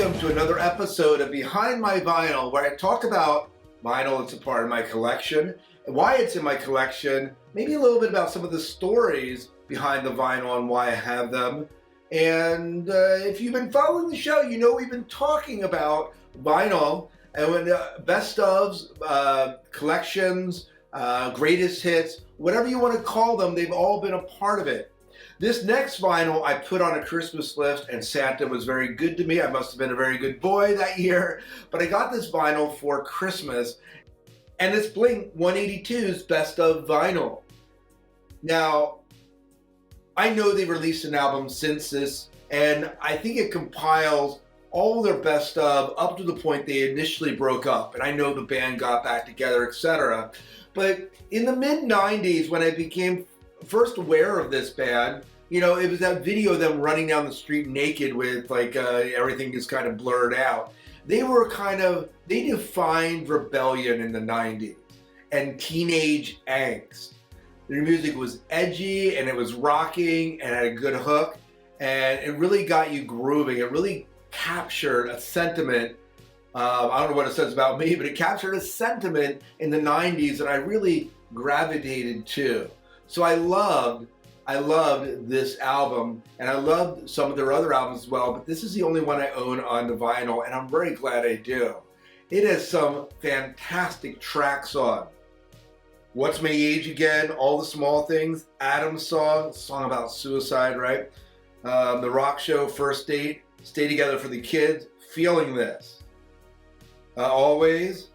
welcome to another episode of Behind My Vinyl, where I talk about vinyl that's a part of my collection, and why it's in my collection, maybe a little bit about some of the stories behind the vinyl and why I have them. And if you've been following the show, you know we've been talking about vinyl and when best ofs, collections, greatest hits, whatever you want to call them, they've all been a part of it. This next vinyl I put on a Christmas list, and Santa was very good to me. I must have been a very good boy that year, but I got this vinyl for Christmas, and it's Blink 182's Best of Vinyl. Now, I know they released an album since this, and I think it compiles all their best of up to the point they initially broke up, and I know the band got back together, etc. But in the mid-90s, when I became first aware of this band, you know, it was that video of them running down the street naked with like everything is kind of blurred out. They defined rebellion in the 90s and teenage angst. Their music was edgy and it was rocking and had a good hook, and it really got you grooving. It really captured a sentiment. I don't know what it says about me, but it captured a sentiment in the 90s that I really gravitated to. So I loved this album, and I loved some of their other albums as well, but this is the only one I own on the vinyl, and I'm very glad I do. It has some fantastic tracks on. What's My Age Again, All the Small Things, Adam's song about suicide, right? The Rock Show, First Date, Stay Together for the Kids, Feeling This. Always,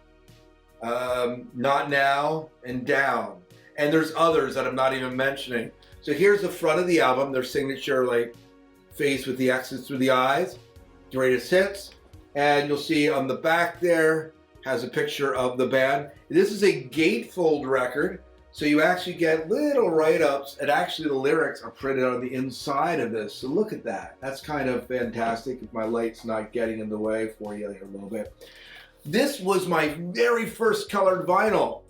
Not Now, and Down. And there's others that I'm not even mentioning. So here's the front of the album, their signature like face with the X's through the eyes, greatest hits. And you'll see on the back there has a picture of the band. This is a gatefold record, so you actually get little write-ups, and actually the lyrics are printed on the inside of this. So look at that. That's kind of fantastic if my light's not getting in the way for you here a little bit. This was my very first colored vinyl,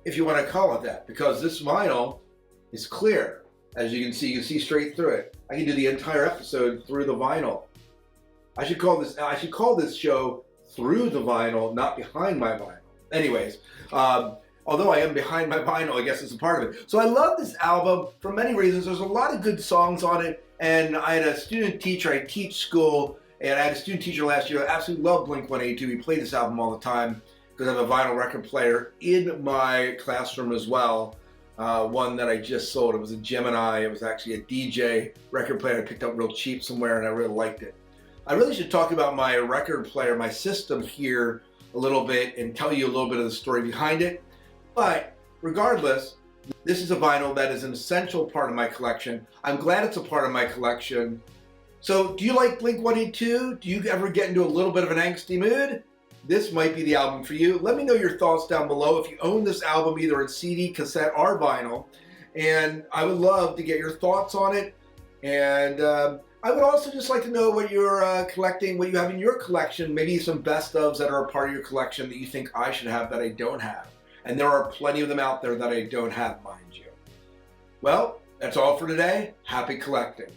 if you want to call it that, because this vinyl is clear. As you can see straight through it. I can do the entire episode through the vinyl. I should call this show Through the Vinyl, not Behind My Vinyl. Anyways, although I am behind my vinyl, I guess it's a part of it. So I love this album for many reasons. There's a lot of good songs on it, and I had a student teacher. I teach school, and I had a student teacher last year. I absolutely loved Blink 182. He played this album all the time, because I have a vinyl record player in my classroom as well. One that I just sold. It was a Gemini. It was actually a DJ record player I picked up real cheap somewhere, and I really liked it. I really should talk about my record player, my system here a little bit, and tell you a little bit of the story behind it. But regardless, this is a vinyl that is an essential part of my collection. I'm glad it's a part of my collection. So do you like Blink 182? Do you ever get into a little bit of an angsty mood? This might be the album for you. Let me know your thoughts down below if you own this album either in CD, cassette, or vinyl. And I would love to get your thoughts on it. And I would also just like to know what you're collecting, what you have in your collection, maybe some best ofs that are a part of your collection that you think I should have that I don't have. And there are plenty of them out there that I don't have, mind you. Well, that's all for today. Happy collecting.